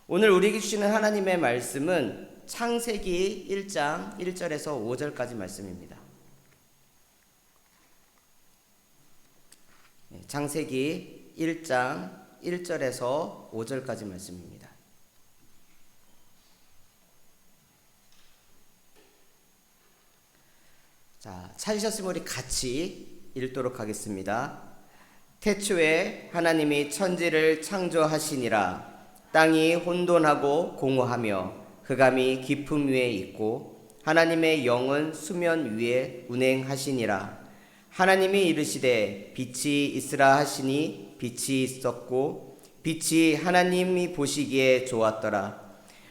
오늘 우리에게 주시는 하나님의 말씀은 창세기 1장 1절에서 5절까지 말씀입니다. 창세기 1장 1절에서 5절까지 말씀입니다. 자, 찾으셨으면 우리 같이 읽도록 하겠습니다. 태초에 하나님이 천지를 창조하시니라. 땅이 혼돈하고 공허하며 흑암이 깊음 위에 있고 하나님의 영은 수면 위에 운행하시니라. 하나님이 이르시되 빛이 있으라 하시니 빛이 있었고 빛이 하나님이 보시기에 좋았더라.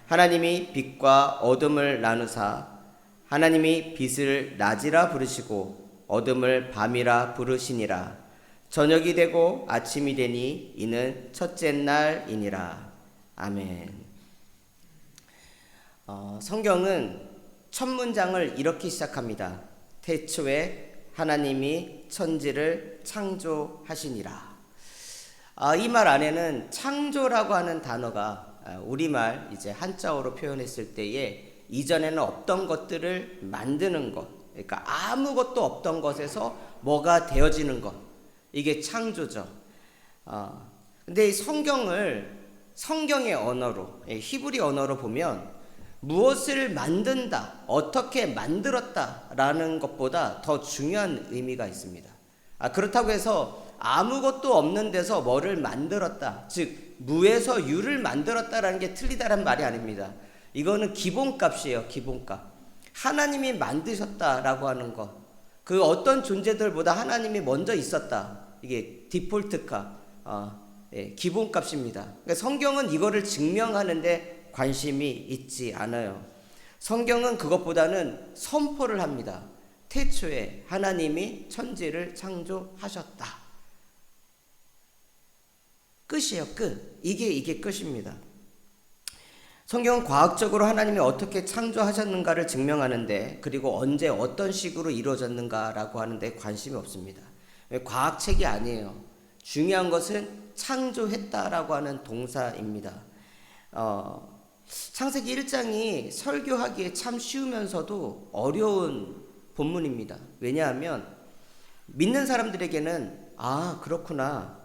하나님이 빛과 어둠을 나누사 하나님이 빛을 낮이라 부르시고 어둠을 밤이라 부르시니라. 저녁이 되고 아침이 되니 이는 첫째 날이니라. 아멘. 성경은 첫 문장을 이렇게 시작합니다. 태초에 하나님이 천지를 창조하시니라. 이 말 안에는 창조라고 하는 단어가 우리말 이제 한자어로 표현했을 때에 이전에는 없던 것들을 만드는 것, 그러니까 아무것도 없던 것에서 뭐가 되어지는 것, 이게 창조죠. 근데 이 성경의 언어로, 히브리 언어로 보면 무엇을 만든다, 어떻게 만들었다라는 것보다 더 중요한 의미가 있습니다. 그렇다고 해서 아무것도 없는 데서 뭐를 만들었다, 즉 무에서 유를 만들었다라는 게 틀리다라는 말이 아닙니다. 이거는 기본값이에요. 기본값. 하나님이 만드셨다라고 하는 것, 그 어떤 존재들보다 하나님이 먼저 있었다, 이게 디폴트값, 기본값입니다. 그러니까 성경은 이거를 증명하는데 관심이 있지 않아요. 성경은 그것보다는 선포를 합니다. 태초에 하나님이 천지를 창조하셨다. 끝이에요. 끝. 이게 끝입니다. 성경은 과학적으로 하나님이 어떻게 창조하셨는가를 증명하는데, 그리고 언제 어떤 식으로 이루어졌는가라고 하는데 관심이 없습니다. 과학책이 아니에요. 중요한 것은 창조했다라고 하는 동사입니다. 창세기 1장이 설교하기에 참 쉬우면서도 어려운 본문입니다. 왜냐하면 믿는 사람들에게는 그렇구나,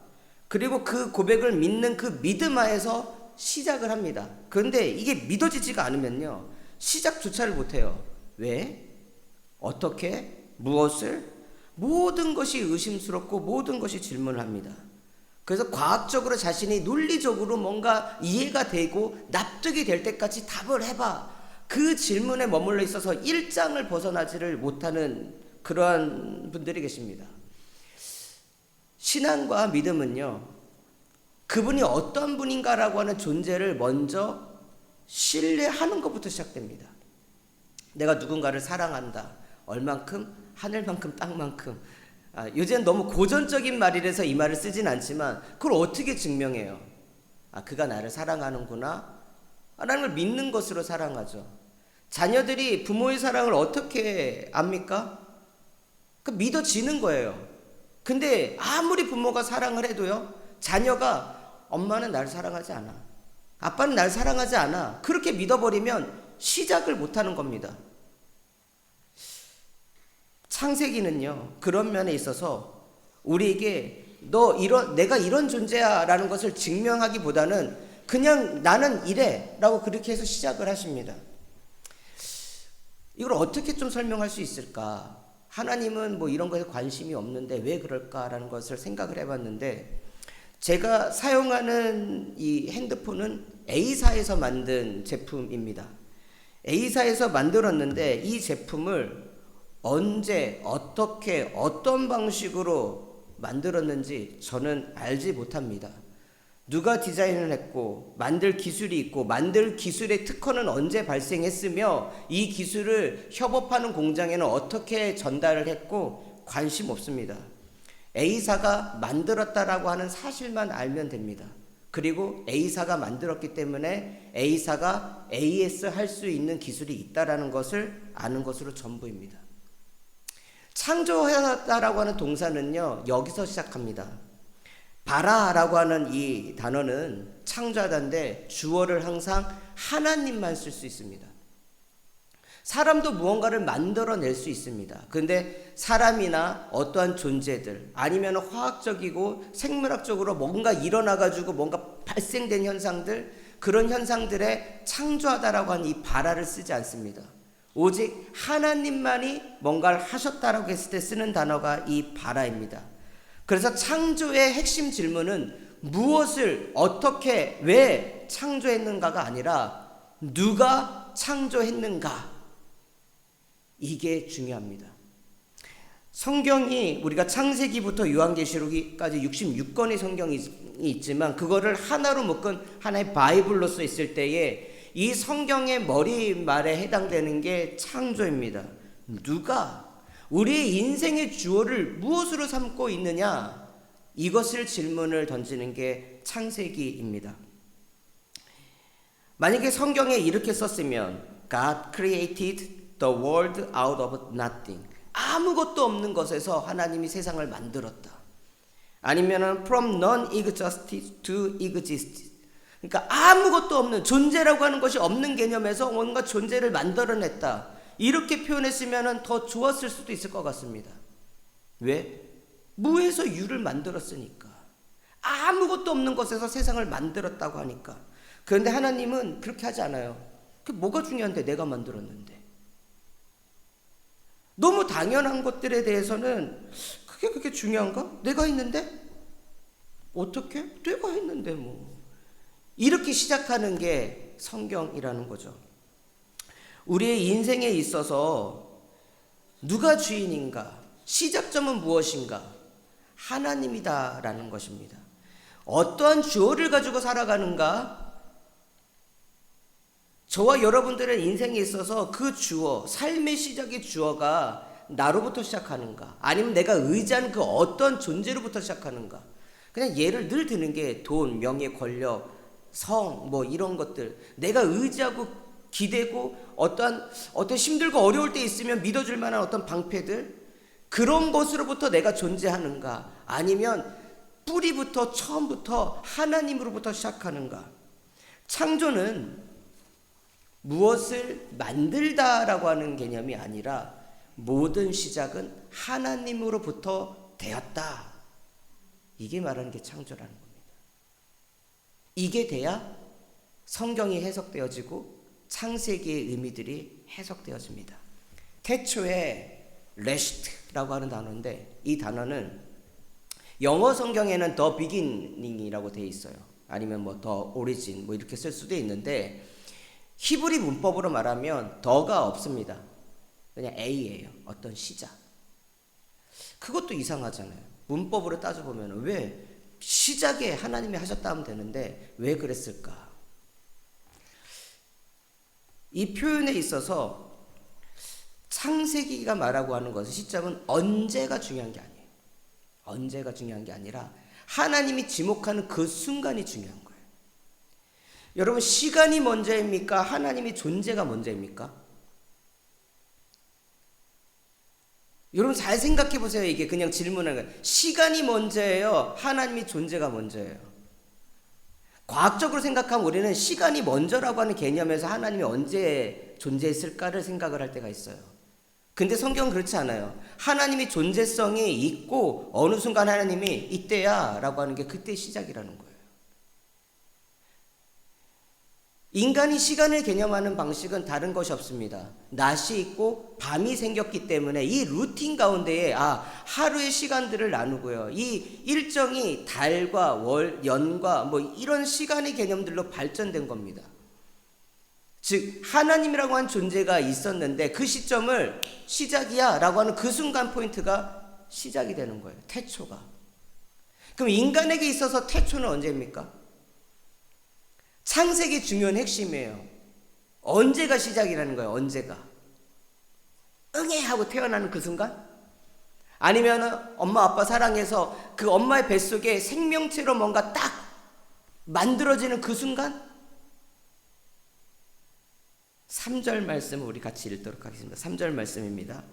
그리고 그 고백을 믿는 그 믿음 하에서 시작을 합니다. 그런데 이게 믿어지지가 않으면요, 시작조차를 못해요. 왜? 어떻게? 무엇을? 모든 것이 의심스럽고 모든 것이 질문을 합니다. 그래서 과학적으로 자신이 논리적으로 뭔가 이해가 되고 납득이 될 때까지 답을 해봐. 그 질문에 머물러 있어서 1장을 벗어나지를 못하는 그러한 분들이 계십니다. 신앙과 믿음은요, 그분이 어떤 분인가라고 하는 존재를 먼저 신뢰하는 것부터 시작됩니다. 내가 누군가를 사랑한다. 얼만큼? 하늘만큼 땅만큼. 요새는 너무 고전적인 말이라서 이 말을 쓰진 않지만 그걸 어떻게 증명해요? 그가 나를 사랑하는구나 라는 걸 믿는 것으로 사랑하죠. 자녀들이 부모의 사랑을 어떻게 압니까? 믿어지는 거예요. 근데 아무리 부모가 사랑을 해도요, 자녀가 엄마는 날 사랑하지 않아, 아빠는 날 사랑하지 않아, 그렇게 믿어버리면 시작을 못하는 겁니다. 창세기는요, 그런 면에 있어서 우리에게 내가 이런 존재야 라는 것을 증명하기보다는 그냥 나는 이래 라고 그렇게 해서 시작을 하십니다. 이걸 어떻게 좀 설명할 수 있을까? 하나님은 뭐 이런 것에 관심이 없는데 왜 그럴까라는 것을 생각을 해봤는데, 제가 사용하는 이 핸드폰은 A사에서 만든 제품입니다. A사에서 만들었는데 이 제품을 언제, 어떻게, 어떤 방식으로 만들었는지 저는 알지 못합니다. 누가 디자인을 했고 만들 기술이 있고 만들 기술의 특허는 언제 발생했으며 이 기술을 협업하는 공장에는 어떻게 전달을 했고 관심 없습니다. A사가 만들었다라고 하는 사실만 알면 됩니다. 그리고 A사가 만들었기 때문에 A사가 AS 할 수 있는 기술이 있다라는 것을 아는 것으로 전부입니다. 창조하였다라고 하는 동사는요, 여기서 시작합니다. 바라라고 하는 이 단어는 창조하다인데 주어를 항상 하나님만 쓸 수 있습니다. 사람도 무언가를 만들어낼 수 있습니다. 그런데 사람이나 어떠한 존재들 아니면 화학적이고 생물학적으로 뭔가 일어나가지고 뭔가 발생된 현상들, 그런 현상들에 창조하다라고 하는 이 바라를 쓰지 않습니다. 오직 하나님만이 뭔가를 하셨다라고 했을 때 쓰는 단어가 이 바라입니다. 그래서 창조의 핵심 질문은 무엇을 어떻게 왜 창조했는가가 아니라 누가 창조했는가, 이게 중요합니다. 성경이 우리가 창세기부터 요한계시록까지 66권의 성경이 있지만 그거를 하나로 묶은 하나의 바이블로서 있을 때에 이 성경의 머리말에 해당되는 게 창조입니다. 누가 우리의 인생의 주어를 무엇으로 삼고 있느냐, 이것을 질문을 던지는 게 창세기입니다. 만약에 성경에 이렇게 썼으면 God created the world out of nothing, 아무것도 없는 것에서 하나님이 세상을 만들었다. 아니면은 from non-existence to exist, 그러니까 아무것도 없는, 존재라고 하는 것이 없는 개념에서 뭔가 존재를 만들어냈다, 이렇게 표현했으면 더 좋았을 수도 있을 것 같습니다. 왜? 무에서 유를 만들었으니까. 아무것도 없는 것에서 세상을 만들었다고 하니까. 그런데 하나님은 그렇게 하지 않아요. 그게 뭐가 중요한데 내가 만들었는데. 너무 당연한 것들에 대해서는 그게 중요한가? 내가 했는데? 어떻게? 내가 했는데 뭐. 이렇게 시작하는 게 성경이라는 거죠. 우리의 인생에 있어서 누가 주인인가? 시작점은 무엇인가? 하나님이다라는 것입니다. 어떠한 주어를 가지고 살아가는가? 저와 여러분들의 인생에 있어서 그 주어, 삶의 시작의 주어가 나로부터 시작하는가? 아니면 내가 의지하는 그 어떤 존재로부터 시작하는가? 그냥 예를 늘 드는 게 돈, 명예, 권력, 성, 뭐 이런 것들, 내가 의지하고 기대고 어떤 힘들고 어려울 때 있으면 믿어줄 만한 어떤 방패들, 그런 것으로부터 내가 존재하는가? 아니면 뿌리부터 처음부터 하나님으로부터 시작하는가? 창조는 무엇을 만들다라고 하는 개념이 아니라 모든 시작은 하나님으로부터 되었다, 이게 말하는 게 창조라는 겁니다. 이게 돼야 성경이 해석되어지고 창세기의 의미들이 해석되어집니다. 태초에 레시트라고 하는 단어인데, 이 단어는 영어 성경에는 the beginning이라고 되어 있어요. 아니면 뭐 the origin 뭐 이렇게 쓸 수도 있는데, 히브리 문법으로 말하면 더가 없습니다. 그냥 A예요. 어떤 시작. 그것도 이상하잖아요. 문법으로 따져보면 왜 시작에 하나님이 하셨다 하면 되는데 왜 그랬을까? 이 표현에 있어서 창세기가 말하고 하는 것은 시점은 언제가 중요한 게 아니에요. 언제가 중요한 게 아니라 하나님이 지목하는 그 순간이 중요한 거예요. 여러분, 시간이 먼저입니까? 하나님의 존재가 먼저입니까? 여러분 잘 생각해 보세요. 이게 그냥 질문하는 거예요. 시간이 먼저예요? 하나님의 존재가 먼저예요? 과학적으로 생각하면 우리는 시간이 먼저라고 하는 개념에서 하나님이 언제 존재했을까를 생각을 할 때가 있어요. 근데 성경은 그렇지 않아요. 하나님의 존재성이 있고 어느 순간 하나님이 이때야 라고 하는 게 그때 시작이라는 거예요. 인간이 시간을 개념하는 방식은 다른 것이 없습니다. 낮이 있고 밤이 생겼기 때문에 이 루틴 가운데에 하루의 시간들을 나누고요. 이 일정이 달과 월, 연과 뭐 이런 시간의 개념들로 발전된 겁니다. 즉 하나님이라고 한 존재가 있었는데 그 시점을 시작이야 라고 하는 그 순간 포인트가 시작이 되는 거예요. 태초가. 그럼 인간에게 있어서 태초는 언제입니까? 창세기 중요한 핵심이에요. 언제가 시작이라는 거예요. 언제가. 응애 하고 태어나는 그 순간? 아니면 엄마 아빠 사랑해서 그 엄마의 뱃속에 생명체로 뭔가 딱 만들어지는 그 순간? 3절 말씀을 우리 같이 읽도록 하겠습니다. 3절 말씀입니다.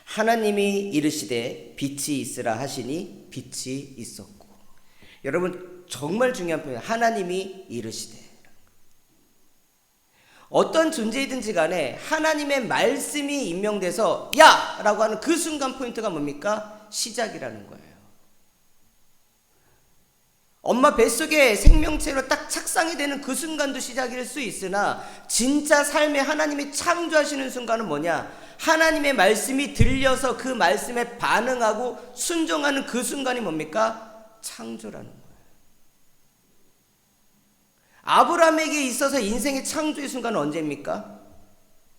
하나님이 이르시되 빛이 있으라 하시니 빛이 있었고. 여러분 정말 중요한 표현, 하나님이 이르시되. 어떤 존재이든지 간에 하나님의 말씀이 임명돼서 야! 라고 하는 그 순간 포인트가 뭡니까? 시작이라는 거예요. 엄마 뱃속에 생명체로 딱 착상이 되는 그 순간도 시작일 수 있으나 진짜 삶에 하나님이 창조하시는 순간은 뭐냐? 하나님의 말씀이 들려서 그 말씀에 반응하고 순종하는 그 순간이 뭡니까? 창조라는 거예요. 아브라함에게 있어서 인생의 창조의 순간은 언제입니까?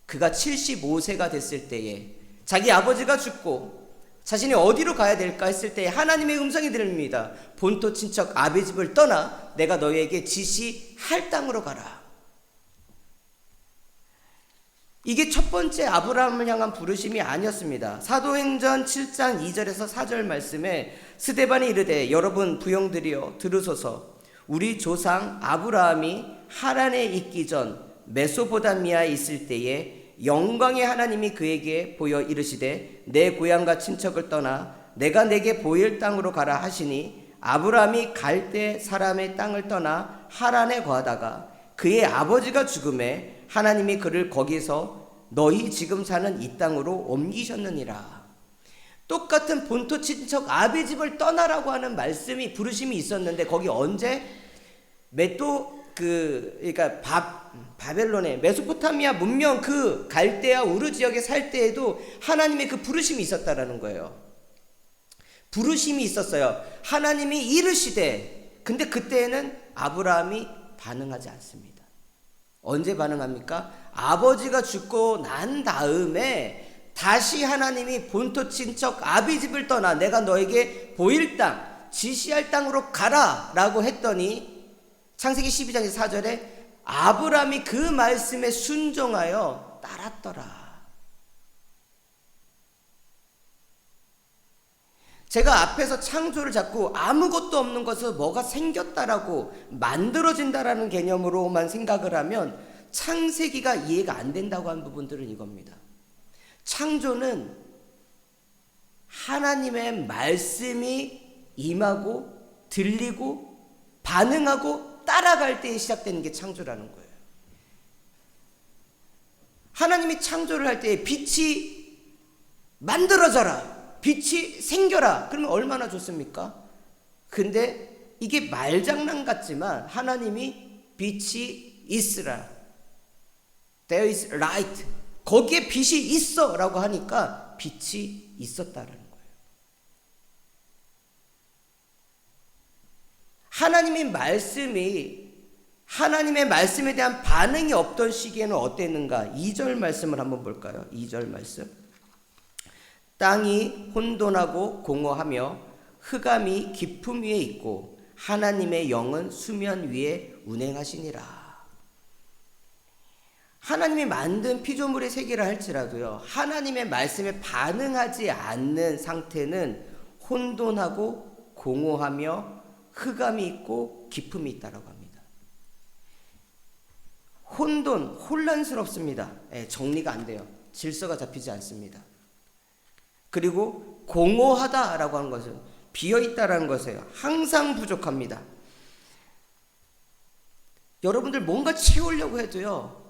그가 75세가 됐을 때에 자기 아버지가 죽고 자신이 어디로 가야 될까 했을 때 하나님의 음성이 들립니다. 본토 친척 아비 집을 떠나 내가 너희에게 지시할 땅으로 가라. 이게 첫 번째 아브라함을 향한 부르심이 아니었습니다. 사도행전 7장 2절에서 4절 말씀에 스데반이 이르되 여러분 부형들이여 들으소서. 우리 조상 아브라함이 하란에 있기 전 메소포타미아에 있을 때에 영광의 하나님이 그에게 보여 이르시되 내 고향과 친척을 떠나 내가 내게 보일 땅으로 가라 하시니 아브라함이 갈대 사람의 땅을 떠나 하란에 거하다가 그의 아버지가 죽음에 하나님이 그를 거기서 너희 지금 사는 이 땅으로 옮기셨느니라. 똑같은 본토 친척 아비 집을 떠나라고 하는 말씀이 부르심이 있었는데 거기 언제 그러니까 바벨론의 메소포타미아 문명 그 갈대아 우르 지역에 살 때에도 하나님의 그 부르심이 있었다라는 거예요. 부르심이 있었어요. 하나님이 이르시되, 근데 그때에는 아브라함이 반응하지 않습니다. 언제 반응합니까? 아버지가 죽고 난 다음에 다시 하나님이 본토 친척 아비 집을 떠나 내가 너에게 보일 땅, 지시할 땅으로 가라 라고 했더니 창세기 12장 4절에 아브라함이 그 말씀에 순종하여 따랐더라. 제가 앞에서 창조를 잡고 아무것도 없는 것을 뭐가 생겼다라고 만들어진다라는 개념으로만 생각을 하면 창세기가 이해가 안 된다고 한 부분들은 이겁니다. 창조는 하나님의 말씀이 임하고 들리고 반응하고 따라갈 때에 시작되는 게 창조라는 거예요. 하나님이 창조를 할 때 빛이 만들어져라, 빛이 생겨라, 그러면 얼마나 좋습니까? 근데 이게 말장난 같지만 하나님이 빛이 있으라, there is light, 거기에 빛이 있어 라고 하니까 빛이 있었다라는 거예요. 하나님의 말씀에 대한 반응이 없던 시기에는 어땠는가? 2절 말씀을 한번 볼까요? 2절 말씀. 땅이 혼돈하고 공허하며 흑암이 깊음 위에 있고 하나님의 영은 수면 위에 운행하시니라. 하나님이 만든 피조물의 세계라 할지라도요, 하나님의 말씀에 반응하지 않는 상태는 혼돈하고 공허하며 흑암이 있고 깊음이 있다라고 합니다. 혼란스럽습니다. 정리가 안 돼요. 질서가 잡히지 않습니다. 그리고 공허하다라고 하는 것은 비어있다라는 것이에요. 항상 부족합니다. 여러분들 뭔가 채우려고 해도요,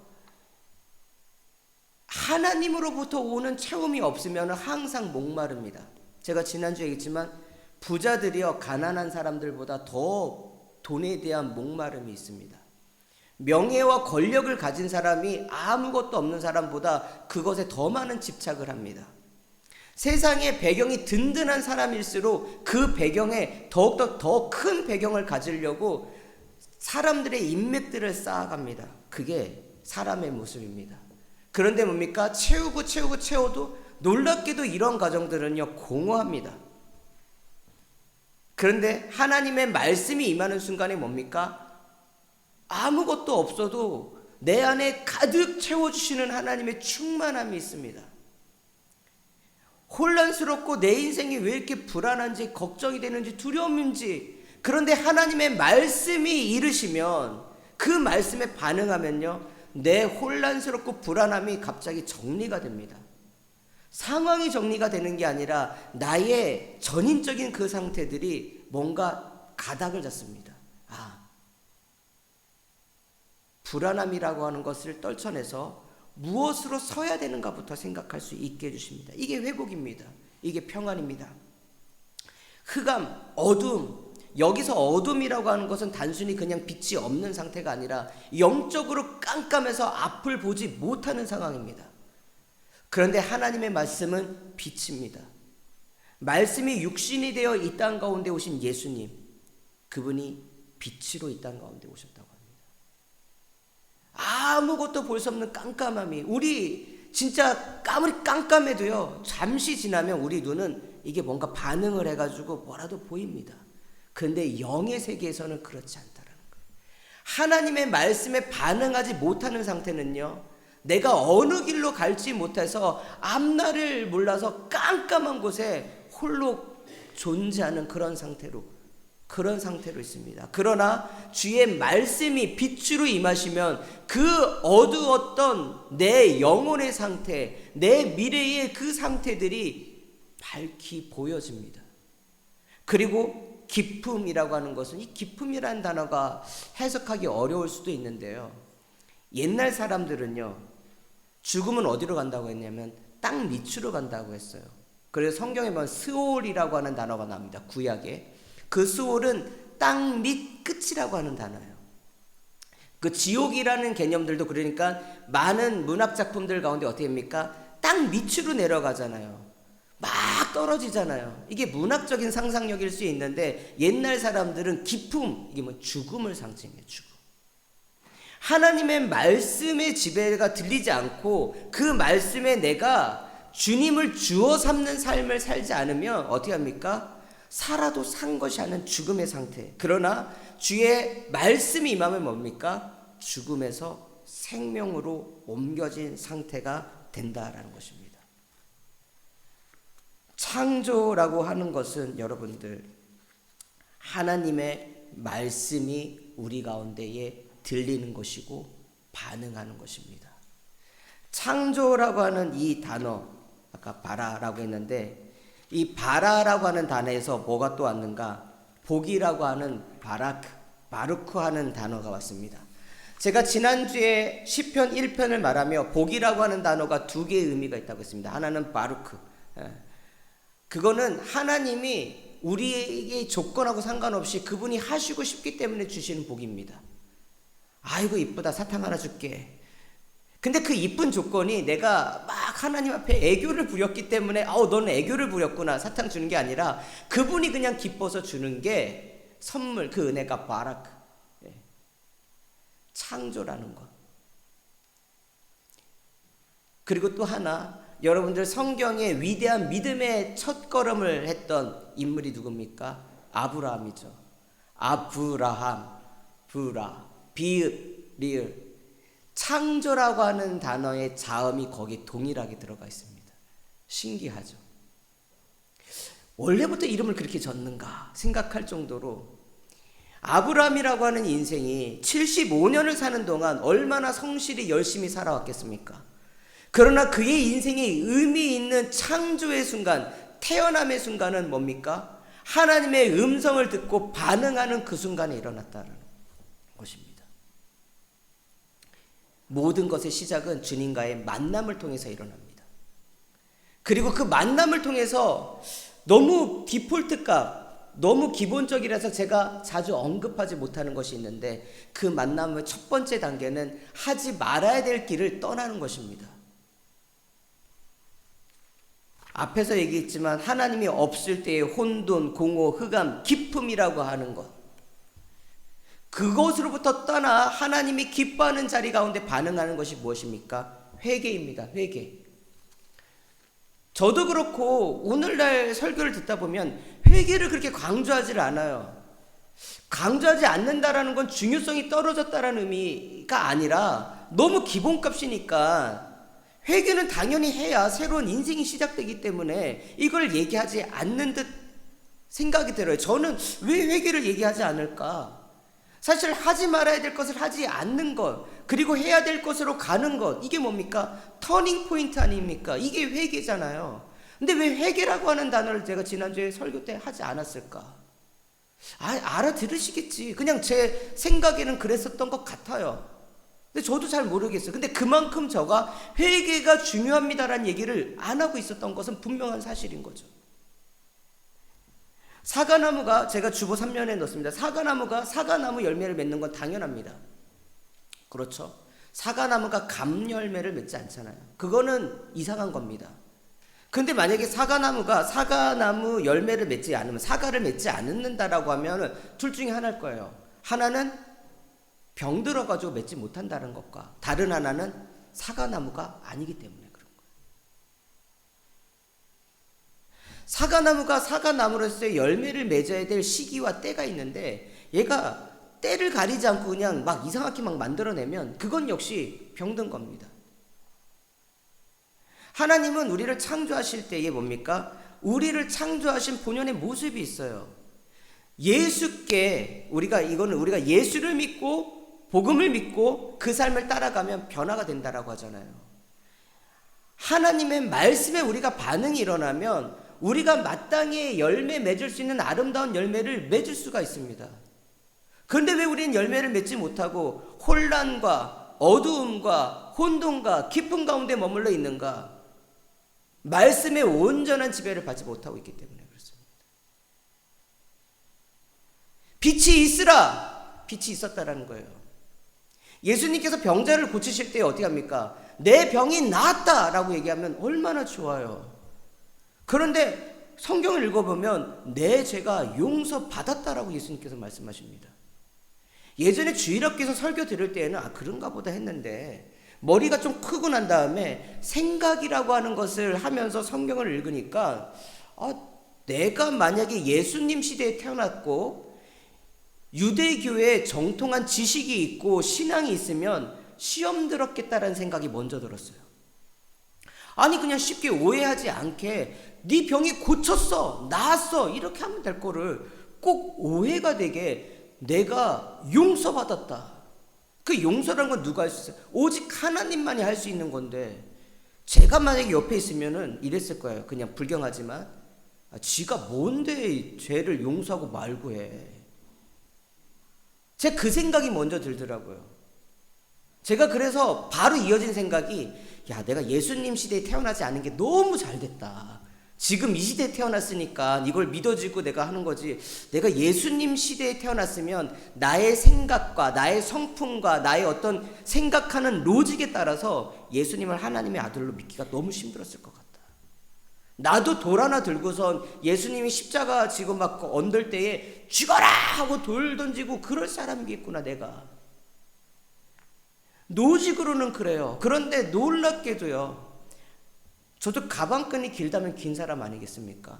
하나님으로부터 오는 채움이 없으면 항상 목마릅니다. 제가 지난주에 얘기했지만 부자들이요, 가난한 사람들보다 더 돈에 대한 목마름이 있습니다. 명예와 권력을 가진 사람이 아무것도 없는 사람보다 그것에 더 많은 집착을 합니다. 세상의 배경이 든든한 사람일수록 그 배경에 더욱더 더 큰 배경을 가지려고 사람들의 인맥들을 쌓아갑니다. 그게 사람의 모습입니다. 그런데 뭡니까? 채워도 놀랍게도 이런 가정들은요, 공허합니다. 그런데 하나님의 말씀이 임하는 순간에 뭡니까? 아무것도 없어도 내 안에 가득 채워주시는 하나님의 충만함이 있습니다. 혼란스럽고 내 인생이 왜 이렇게 불안한지, 걱정이 되는지, 두려움인지, 그런데 하나님의 말씀이 이르시면 그 말씀에 반응하면요, 내 혼란스럽고 불안함이 갑자기 정리가 됩니다. 상황이 정리가 되는 게 아니라 나의 전인적인 그 상태들이 뭔가 가닥을 잡습니다. 불안함이라고 하는 것을 떨쳐내서 무엇으로 서야 되는가부터 생각할 수 있게 해주십니다. 이게 회복입니다. 이게 평안입니다. 흑암, 어둠, 여기서 어둠이라고 하는 것은 단순히 그냥 빛이 없는 상태가 아니라 영적으로 깜깜해서 앞을 보지 못하는 상황입니다. 그런데 하나님의 말씀은 빛입니다. 말씀이 육신이 되어 이 땅 가운데 오신 예수님, 그분이 빛으로 이 땅 가운데 오셨다고 합니다. 아무것도 볼 수 없는 깜깜함이, 우리 진짜 아무리 깜깜해도요, 잠시 지나면 우리 눈은 이게 뭔가 반응을 해가지고 뭐라도 보입니다. 그런데 영의 세계에서는 그렇지 않다라는 거예요. 하나님의 말씀에 반응하지 못하는 상태는요, 내가 어느 길로 갈지 못해서 앞날을 몰라서 깜깜한 곳에 홀로 존재하는 그런 상태로 있습니다. 그러나 주의 말씀이 빛으로 임하시면 그 어두웠던 내 영혼의 상태, 내 미래의 그 상태들이 밝히 보여집니다. 그리고 기쁨이라고 하는 것은, 이 기쁨이라는 단어가 해석하기 어려울 수도 있는데요, 옛날 사람들은요, 죽으면 어디로 간다고 했냐면 땅 밑으로 간다고 했어요. 그래서 성경에 보면 스올이라고 하는 단어가 나옵니다. 구약에. 그 스올은 땅 밑 끝이라고 하는 단어예요. 그 지옥이라는 개념들도 그러니까 많은 문학 작품들 가운데 어떻게 합니까? 땅 밑으로 내려가잖아요. 막 떨어지잖아요. 이게 문학적인 상상력일 수 있는데 옛날 사람들은 기쁨, 이게 뭐 죽음을 상징해요. 죽음. 하나님의 말씀의 지배가 들리지 않고 그 말씀에 내가 주님을 주어 삼는 삶을 살지 않으면 어떻게 합니까? 살아도 산 것이 아닌 죽음의 상태. 그러나 주의 말씀이 임하면 뭡니까? 죽음에서 생명으로 옮겨진 상태가 된다라는 것입니다. 창조라고 하는 것은 여러분들, 하나님의 말씀이 우리 가운데에 들리는 것이고 반응하는 것입니다. 창조라고 하는 이 단어, 아까 바라라고 했는데, 이 바라라고 하는 단어에서 뭐가 또 왔는가? 복이라고 하는 바르크 하는 단어가 왔습니다. 제가 지난주에 시편 1편을 말하며 복이라고 하는 단어가 두 개의 의미가 있다고 했습니다. 하나는 바르크, 그거는 하나님이 우리에게 조건하고 상관없이 그분이 하시고 싶기 때문에 주시는 복입니다. 아이고 이쁘다, 사탕 하나 줄게. 근데 그 이쁜 조건이 내가 막 하나님 앞에 애교를 부렸기 때문에 너는 애교를 부렸구나, 사탕 주는 게 아니라 그분이 그냥 기뻐서 주는 게 선물, 그 은혜가 바라크, 창조라는 것. 그리고 또 하나, 여러분들 성경에 위대한 믿음의 첫걸음을 했던 인물이 누굽니까? 아브라함이죠. 아브라함, 브라, 비읍, 리을. 창조라고 하는 단어의 자음이 거기 동일하게 들어가 있습니다. 신기하죠. 원래부터 이름을 그렇게 졌는가 생각할 정도로 아브라함이라고 하는 인생이 75년을 사는 동안 얼마나 성실히 열심히 살아왔겠습니까? 그러나 그의 인생에 의미 있는 창조의 순간, 태어남의 순간은 뭡니까? 하나님의 음성을 듣고 반응하는 그 순간에 일어났다는 것입니다. 모든 것의 시작은 주님과의 만남을 통해서 일어납니다. 그리고 그 만남을 통해서 너무 디폴트값, 너무 기본적이라서 제가 자주 언급하지 못하는 것이 있는데, 그 만남의 첫 번째 단계는 하지 말아야 될 길을 떠나는 것입니다. 앞에서 얘기했지만 하나님이 없을 때의 혼돈, 공허, 흑암, 기쁨이라고 하는 것, 그것으로부터 떠나 하나님이 기뻐하는 자리 가운데 반응하는 것이 무엇입니까? 회개입니다. 회개. 저도 그렇고 오늘날 설교를 듣다 보면 회개를 그렇게 강조하지를 않아요. 강조하지 않는다라는 건 중요성이 떨어졌다라는 의미가 아니라 너무 기본값이니까 회개는 당연히 해야 새로운 인생이 시작되기 때문에 이걸 얘기하지 않는 듯 생각이 들어요. 저는 왜 회개를 얘기하지 않을까? 사실 하지 말아야 될 것을 하지 않는 것, 그리고 해야 될 것으로 가는 것, 이게 뭡니까? 터닝 포인트 아닙니까? 이게 회개잖아요. 근데 왜 회개라고 하는 단어를 제가 지난주에 설교 때 하지 않았을까? 알아들으시겠지. 그냥 제 생각에는 그랬었던 것 같아요. 근데 저도 잘 모르겠어요. 근데 그만큼 저가 회개가 중요합니다라는 얘기를 안 하고 있었던 것은 분명한 사실인 거죠. 사과나무가, 제가 주보 3면에 넣습니다. 사과나무가 사과나무 열매를 맺는 건 당연합니다. 그렇죠. 사과나무가 감열매를 맺지 않잖아요. 그거는 이상한 겁니다. 근데 만약에 사과나무가 사과나무 열매를 맺지 않으면, 사과를 맺지 않는다라고 하면 둘 중에 하나일 거예요. 하나는 병 들어가지고 맺지 못한다는 것과, 다른 하나는 사과나무가 아니기 때문에 그런 거예요. 사과나무가 사과나무로서의 열매를 맺어야 될 시기와 때가 있는데, 얘가 때를 가리지 않고 그냥 막 이상하게 막 만들어내면 그건 역시 병든 겁니다. 하나님은 우리를 창조하실 때에 뭡니까? 우리를 창조하신 본연의 모습이 있어요. 예수께 우리가 예수를 믿고 복음을 믿고 그 삶을 따라가면 변화가 된다라고 하잖아요. 하나님의 말씀에 우리가 반응이 일어나면 우리가 마땅히 열매 맺을 수 있는 아름다운 열매를 맺을 수가 있습니다. 그런데 왜 우리는 열매를 맺지 못하고 혼란과 어두움과 혼돈과 기쁨 가운데 머물러 있는가? 말씀의 온전한 지배를 받지 못하고 있기 때문에 그렇습니다. 빛이 있으라! 빛이 있었다라는 거예요. 예수님께서 병자를 고치실 때 어떻게 합니까? 내 병이 나았다라고 얘기하면 얼마나 좋아요. 그런데 성경을 읽어보면 내 죄가 용서받았다라고 예수님께서 말씀하십니다. 예전에 주일학교에서 설교 들을 때에는 그런가 보다 했는데, 머리가 좀 크고 난 다음에 생각이라고 하는 것을 하면서 성경을 읽으니까 내가 만약에 예수님 시대에 태어났고 유대교의 정통한 지식이 있고 신앙이 있으면 시험 들었겠다라는 생각이 먼저 들었어요. 아니 그냥 쉽게 오해하지 않게 네 병이 고쳤어, 나았어 이렇게 하면 될 거를 꼭 오해가 되게 내가 용서받았다. 그 용서라는 건 누가 할 수 있어요? 오직 하나님만이 할 수 있는 건데, 제가 만약에 옆에 있으면은 이랬을 거예요. 그냥 불경하지만 지가 뭔데 죄를 용서하고 말고 해. 제가 그 생각이 먼저 들더라고요. 제가 그래서 바로 이어진 생각이, 내가 예수님 시대에 태어나지 않은 게 너무 잘 됐다. 지금 이 시대에 태어났으니까 이걸 믿어지고 내가 하는 거지. 내가 예수님 시대에 태어났으면 나의 생각과 나의 성품과 나의 어떤 생각하는 로직에 따라서 예수님을 하나님의 아들로 믿기가 너무 힘들었을 것 같다. 나도 돌 하나 들고선 예수님이 십자가 지고 막 얹을 때에 죽어라 하고 돌 던지고 그럴 사람이겠구나 내가. 로직으로는 그래요. 그런데 놀랍게도요, 저도 가방끈이 길다면 긴 사람 아니겠습니까?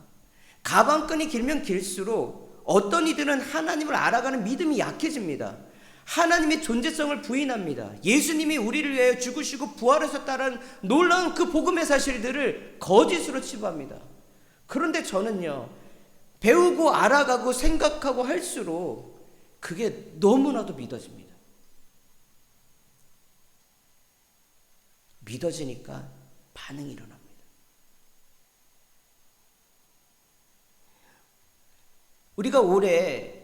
가방끈이 길면 길수록 어떤 이들은 하나님을 알아가는 믿음이 약해집니다. 하나님의 존재성을 부인합니다. 예수님이 우리를 위하여 죽으시고 부활하셨다는 놀라운 그 복음의 사실들을 거짓으로 치부합니다. 그런데 저는요, 배우고 알아가고 생각하고 할수록 그게 너무나도 믿어집니다. 믿어지니까 반응이 일어납니다. 우리가 올해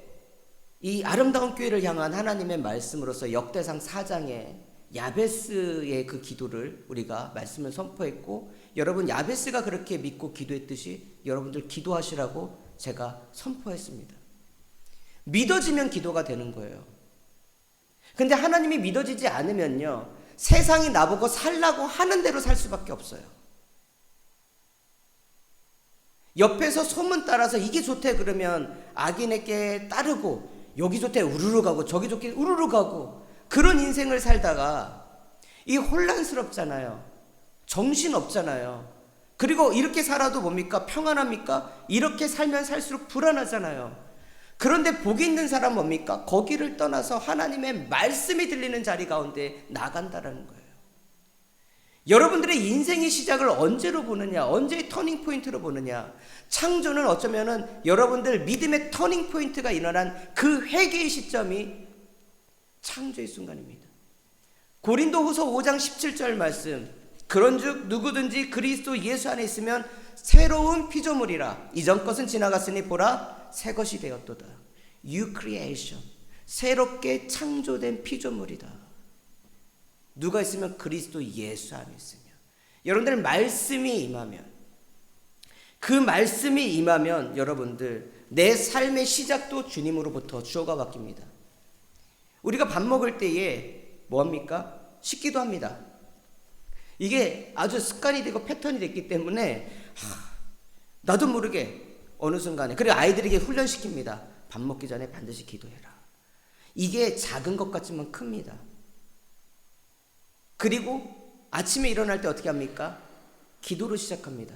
이 아름다운 교회를 향한 하나님의 말씀으로서 역대상 4장의 야베스의 그 기도를 우리가 말씀을 선포했고, 여러분 야베스가 그렇게 믿고 기도했듯이 여러분들 기도하시라고 제가 선포했습니다. 믿어지면 기도가 되는 거예요. 근데 하나님이 믿어지지 않으면요, 세상이 나보고 살라고 하는 대로 살 수밖에 없어요. 옆에서 소문 따라서 이게 좋대 그러면 악인에게 따르고, 여기 좋대 우르르 가고 저기 좋게 우르르 가고, 그런 인생을 살다가 이 혼란스럽잖아요. 정신없잖아요. 그리고 이렇게 살아도 뭡니까? 평안합니까? 이렇게 살면 살수록 불안하잖아요. 그런데 복이 있는 사람 뭡니까? 거기를 떠나서 하나님의 말씀이 들리는 자리 가운데 나간다라는 거예요. 여러분들의 인생의 시작을 언제로 보느냐, 언제의 터닝 포인트로 보느냐. 창조는 어쩌면은 여러분들 믿음의 터닝 포인트가 일어난 그 회개의 시점이 창조의 순간입니다. 고린도후서 5장 17절 말씀, 그런즉 누구든지 그리스도 예수 안에 있으면 새로운 피조물이라, 이전 것은 지나갔으니 보라 새 것이 되었도다. New creation. 새롭게 창조된 피조물이다. 누가 있으면 그리스도 예수 안에 있으면. 여러분들 말씀이 임하면, 그 말씀이 임하면 여러분들 내 삶의 시작도 주님으로부터 주어가 바뀝니다. 우리가 밥 먹을 때에 뭐합니까? 씻기도 합니다. 이게 아주 습관이 되고 패턴이 됐기 때문에 나도 모르게 어느 순간에, 그리고 아이들에게 훈련시킵니다. 밥 먹기 전에 반드시 기도해라. 이게 작은 것 같지만 큽니다. 그리고 아침에 일어날 때 어떻게 합니까? 기도로 시작합니다.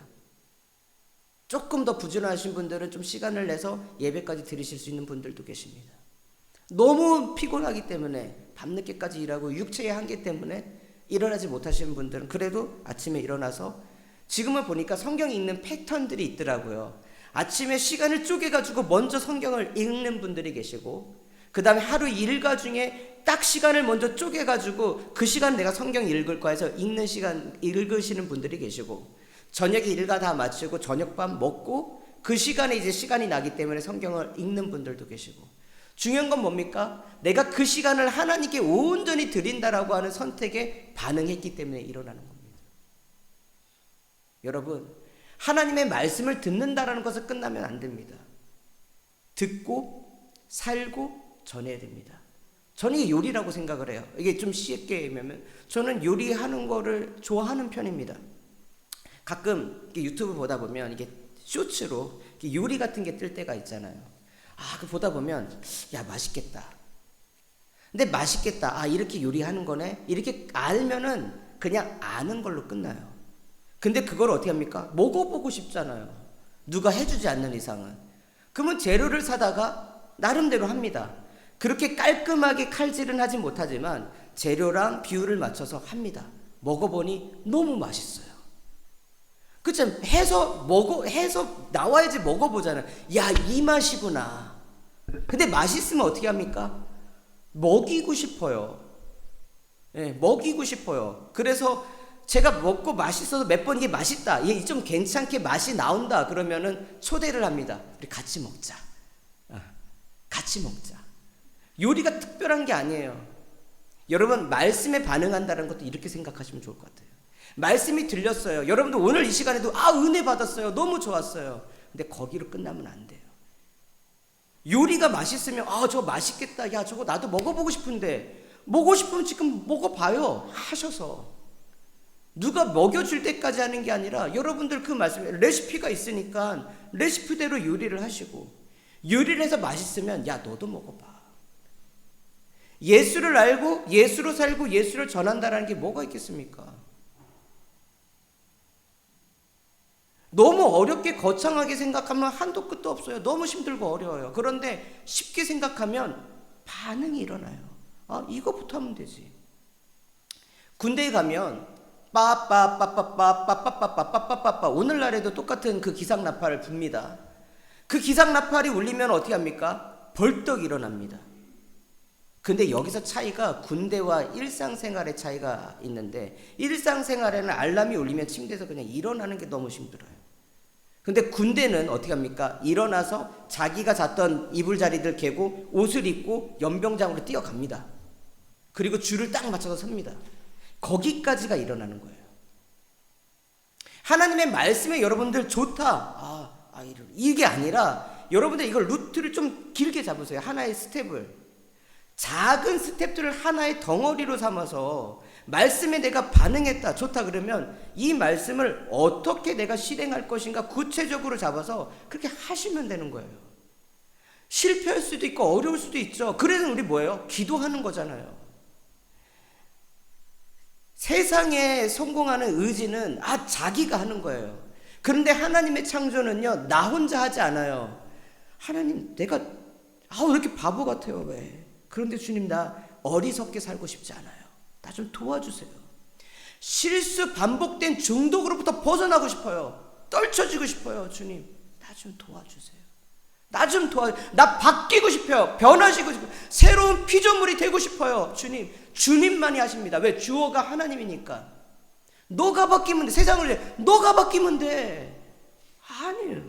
조금 더 부지런하신 분들은 좀 시간을 내서 예배까지 드리실 수 있는 분들도 계십니다. 너무 피곤하기 때문에 밤늦게까지 일하고 육체의 한계 때문에 일어나지 못하시는 분들은 그래도 아침에 일어나서, 지금은 보니까 성경 읽는 패턴들이 있더라고요. 아침에 시간을 쪼개가지고 먼저 성경을 읽는 분들이 계시고, 그 다음에 하루 일과 중에 딱 시간을 먼저 쪼개가지고 그 시간 내가 성경 읽을 거야 해서 읽는 시간 읽으시는 분들이 계시고, 저녁에 일과 다 마치고 저녁밥 먹고 그 시간에 이제 시간이 나기 때문에 성경을 읽는 분들도 계시고, 중요한 건 뭡니까? 내가 그 시간을 하나님께 온전히 드린다라고 하는 선택에 반응했기 때문에 일어나는 겁니다. 여러분, 하나님의 말씀을 듣는다라는 것을 끝나면 안 됩니다. 듣고 살고 전해야 됩니다. 저는 이게 요리라고 생각을 해요. 이게 좀 쉽게 얘기하면 저는 요리하는 거를 좋아하는 편입니다. 가끔 유튜브 보다 보면 이게 쇼츠로 요리 같은 게 뜰 때가 있잖아요. 그 보다 보면 야 맛있겠다. 근데 맛있겠다. 이렇게 요리하는 거네. 이렇게 알면은 그냥 아는 걸로 끝나요. 근데 그걸 어떻게 합니까? 먹어보고 싶잖아요. 누가 해주지 않는 이상은. 그러면 재료를 사다가 나름대로 합니다. 그렇게 깔끔하게 칼질은 하지 못하지만 재료랑 비율을 맞춰서 합니다. 먹어보니 너무 맛있어요. 그쵸? 해서 나와야지 먹어보잖아요. 야, 이 맛이구나. 근데 맛있으면 어떻게 합니까? 먹이고 싶어요. 네, 먹이고 싶어요. 그래서 제가 먹고 맛있어서 몇 번 이게 맛있다, 이게 좀 괜찮게 맛이 나온다 그러면은 초대를 합니다. 우리 같이 먹자. 같이 먹자. 요리가 특별한 게 아니에요. 여러분, 말씀에 반응한다는 것도 이렇게 생각하시면 좋을 것 같아요. 말씀이 들렸어요. 여러분들 오늘 이 시간에도 은혜 받았어요. 너무 좋았어요. 근데 거기로 끝나면 안 돼요. 요리가 맛있으면 저거 맛있겠다. 야, 저거 나도 먹어보고 싶은데. 먹고 싶으면 지금 먹어봐요. 하셔서. 누가 먹여줄 때까지 하는 게 아니라 여러분들 그 말씀에 레시피가 있으니까 레시피대로 요리를 하시고, 요리를 해서 맛있으면 야, 너도 먹어봐. 예수를 알고 예수로 살고 예수를 전한다는 게 뭐가 있겠습니까? 너무 어렵게 거창하게 생각하면 한도 끝도 없어요. 너무 힘들고 어려워요. 그런데 쉽게 생각하면 반응이 일어나요. 이거부터 하면 되지. 군대에 가면 빠빠빠빠빠빠빠빠빠빠빠 오늘날에도 똑같은 그 기상나팔을 붑니다. 그 기상나팔이 울리면 어떻게 합니까? 벌떡 일어납니다. 근데 여기서 차이가 군대와 일상생활의 차이가 있는데, 일상생활에는 알람이 울리면 침대에서 그냥 일어나는 게 너무 힘들어요. 근데 군대는 어떻게 합니까? 일어나서 자기가 잤던 이불자리들 개고 옷을 입고 연병장으로 뛰어갑니다. 그리고 줄을 딱 맞춰서 섭니다. 거기까지가 일어나는 거예요. 하나님의 말씀에 여러분들 좋다. 이게 아니라 여러분들 이걸 루트를 좀 길게 잡으세요. 하나의 스텝을. 작은 스텝들을 하나의 덩어리로 삼아서 말씀에 내가 반응했다, 좋다 그러면 이 말씀을 어떻게 내가 실행할 것인가 구체적으로 잡아서 그렇게 하시면 되는 거예요. 실패할 수도 있고 어려울 수도 있죠. 그래서 우리 뭐예요? 기도하는 거잖아요. 세상에 성공하는 의지는 자기가 하는 거예요. 그런데 하나님의 창조는요, 나 혼자 하지 않아요. 하나님, 내가 왜 이렇게 바보 같아요? 왜? 그런데 주님, 나 어리석게 살고 싶지 않아요. 나 좀 도와주세요. 실수 반복된 중독으로부터 벗어나고 싶어요. 떨쳐지고 싶어요. 주님, 나 좀 도와주세요. 나 바뀌고 싶어요. 변화시고 싶어요. 새로운 피조물이 되고 싶어요. 주님, 주님만이 하십니다. 왜? 주어가 하나님이니까. 너가 바뀌면 돼. 세상을 너가 바뀌면 돼. 아니에요.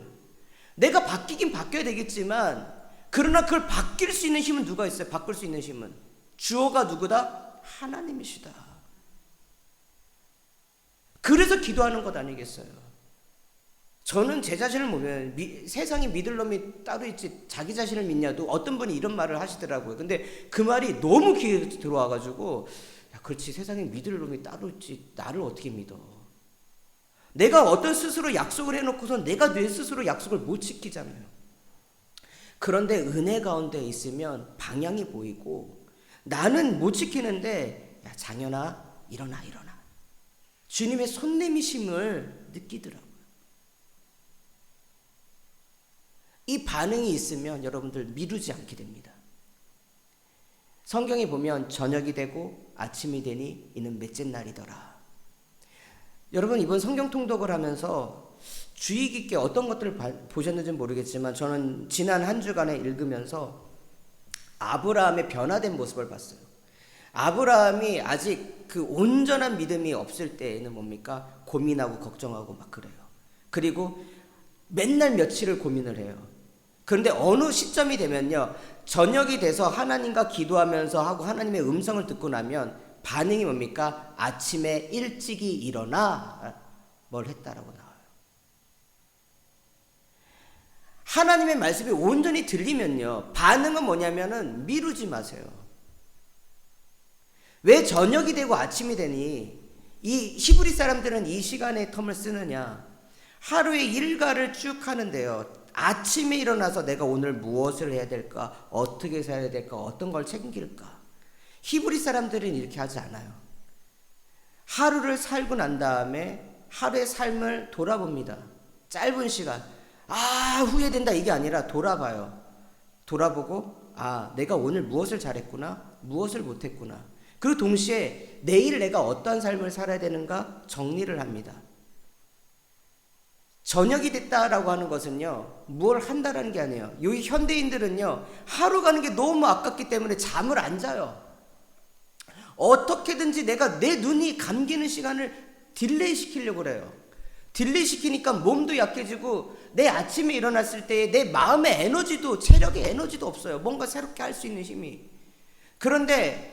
내가 바뀌긴 바뀌어야 되겠지만 그러나 그걸 바뀔 수 있는 힘은 누가 있어요? 바꿀 수 있는 힘은 주어가 누구다? 하나님이시다. 그래서 기도하는 것 아니겠어요? 저는 제 자신을 보면 세상에 믿을 놈이 따로 있지 자기 자신을 믿냐도 어떤 분이 이런 말을 하시더라고요. 근데 그 말이 너무 귀에 들어와가지고 야, 그렇지, 세상에 믿을 놈이 따로 있지 나를 어떻게 믿어? 내가 어떤 스스로 약속을 해놓고선 내가 내 스스로 약속을 못 지키잖아요. 그런데 은혜 가운데 있으면 방향이 보이고 나는 못 지키는데 야 장현아 일어나. 주님의 손내미심을 느끼더라고요. 이 반응이 있으면 여러분들 미루지 않게 됩니다. 성경에 보면 저녁이 되고 아침이 되니 이는 넷째 날이더라. 여러분 이번 성경 통독을 하면서 주의 깊게 어떤 것들을 보셨는지 모르겠지만 저는 지난 한 주간에 읽으면서 아브라함의 변화된 모습을 봤어요. 아브라함이 아직 그 온전한 믿음이 없을 때에는 뭡니까? 고민하고 걱정하고 막 그래요. 그리고 맨날 며칠을 고민을 해요. 그런데 어느 시점이 되면요, 저녁이 돼서 하나님과 기도하면서 하고 하나님의 음성을 듣고 나면 반응이 뭡니까? 아침에 일찍이 일어나 뭘 했다라고 나와요. 하나님의 말씀이 온전히 들리면요, 반응은 뭐냐면은 미루지 마세요. 왜 저녁이 되고 아침이 되니 이 히브리 사람들은 이 시간에 텀을 쓰느냐? 하루의 일과를 쭉 하는데요, 아침에 일어나서 내가 오늘 무엇을 해야 될까? 어떻게 살아야 될까? 어떤 걸 챙길까? 히브리 사람들은 이렇게 하지 않아요. 하루를 살고 난 다음에 하루의 삶을 돌아봅니다. 짧은 시간. 후회된다 이게 아니라 돌아봐요. 돌아보고 내가 오늘 무엇을 잘했구나, 무엇을 못했구나. 그리고 동시에 내일 내가 어떠한 삶을 살아야 되는가 정리를 합니다. 저녁이 됐다라고 하는 것은요, 뭘 한다라는 게 아니에요. 이 현대인들은요, 하루 가는 게 너무 아깝기 때문에 잠을 안 자요. 어떻게든지 내가 내 눈이 감기는 시간을 딜레이 시키려고 그래요. 딜레이 시키니까 몸도 약해지고 내 아침에 일어났을 때 내 마음의 에너지도, 체력의 에너지도 없어요. 뭔가 새롭게 할 수 있는 힘이. 그런데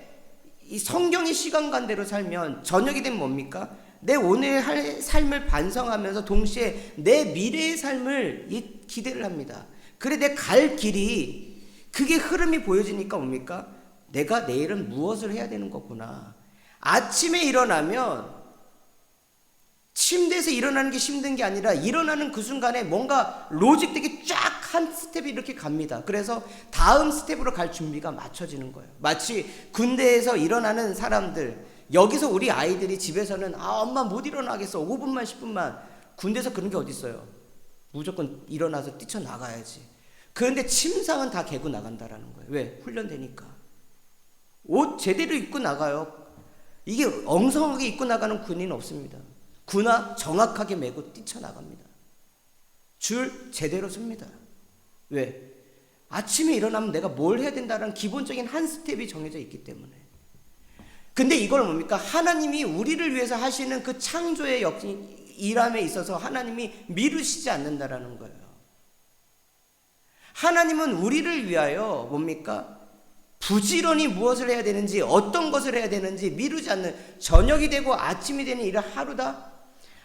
이 성경의 시간관대로 살면 저녁이 되면 뭡니까? 내 오늘 할 삶을 반성하면서 동시에 내 미래의 삶을 기대를 합니다. 그래 내 갈 길이, 그게 흐름이 보여지니까 뭡니까? 내가 내일은 무엇을 해야 되는 거구나. 아침에 일어나면 침대에서 일어나는 게 힘든 게 아니라 일어나는 그 순간에 뭔가 로직되게 쫙 한 스텝이 이렇게 갑니다. 그래서 다음 스텝으로 갈 준비가 맞춰지는 거예요. 마치 군대에서 일어나는 사람들, 여기서 우리 아이들이 집에서는 엄마 못 일어나겠어 5분만 10분만. 군대에서 그런 게 어디 있어요. 무조건 일어나서 뛰쳐나가야지. 그런데 침상은 다 개고 나간다라는 거예요. 왜? 훈련되니까. 옷 제대로 입고 나가요. 이게 엉성하게 입고 나가는 군인은 없습니다. 군화 정확하게 메고 뛰쳐나갑니다. 줄 제대로 씁니다. 왜? 아침에 일어나면 내가 뭘 해야 된다는 기본적인 한 스텝이 정해져 있기 때문에. 근데 이걸 뭡니까? 하나님이 우리를 위해서 하시는 그 창조의 일함에 있어서 하나님이 미루시지 않는다라는 거예요. 하나님은 우리를 위하여 뭡니까? 부지런히 무엇을 해야 되는지, 어떤 것을 해야 되는지 미루지 않는, 저녁이 되고 아침이 되는 이 하루다.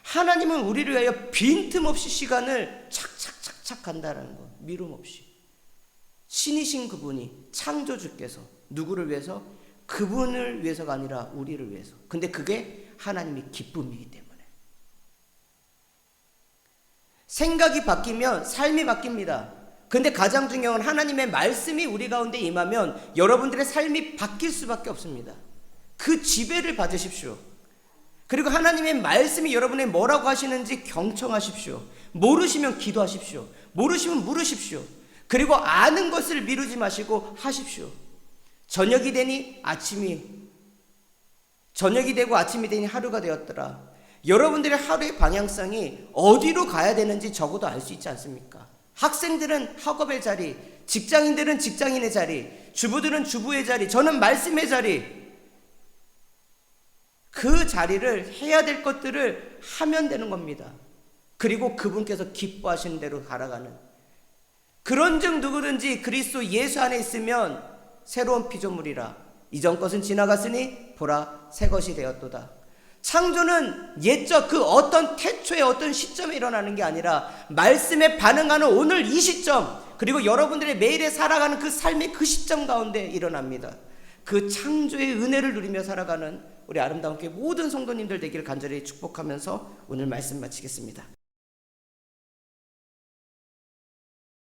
하나님은 우리를 위하여 빈틈없이 시간을 착착착착 간다라는 거. 미룸 없이. 신이신 그분이, 창조주께서 누구를 위해서? 그분을 위해서가 아니라 우리를 위해서. 근데 그게 하나님의 기쁨이기 때문에. 생각이 바뀌면 삶이 바뀝니다. 근데 가장 중요한 하나님의 말씀이 우리 가운데 임하면 여러분들의 삶이 바뀔 수밖에 없습니다. 그 지배를 받으십시오. 그리고 하나님의 말씀이 여러분의 뭐라고 하시는지 경청하십시오. 모르시면 기도하십시오. 모르시면 물으십시오. 그리고 아는 것을 미루지 마시고 하십시오. 저녁이 되고 아침이 되니 하루가 되었더라. 여러분들의 하루의 방향성이 어디로 가야 되는지 적어도 알 수 있지 않습니까? 학생들은 학업의 자리, 직장인들은 직장인의 자리, 주부들은 주부의 자리, 저는 말씀의 자리. 그 자리를 해야 될 것들을 하면 되는 겁니다. 그리고 그분께서 기뻐하시는 대로 살아가는, 그런즉 누구든지 그리스도 예수 안에 있으면 새로운 피조물이라. 이전 것은 지나갔으니 보라 새 것이 되었도다. 창조는 옛적 그 어떤 태초의 어떤 시점에 일어나는 게 아니라 말씀에 반응하는 오늘 이 시점, 그리고 여러분들의 매일에 살아가는 그 삶의 그 시점 가운데 일어납니다. 그 창조의 은혜를 누리며 살아가는 우리 아름다운 교회 모든 성도님들 되기를 간절히 축복하면서 오늘 말씀 마치겠습니다.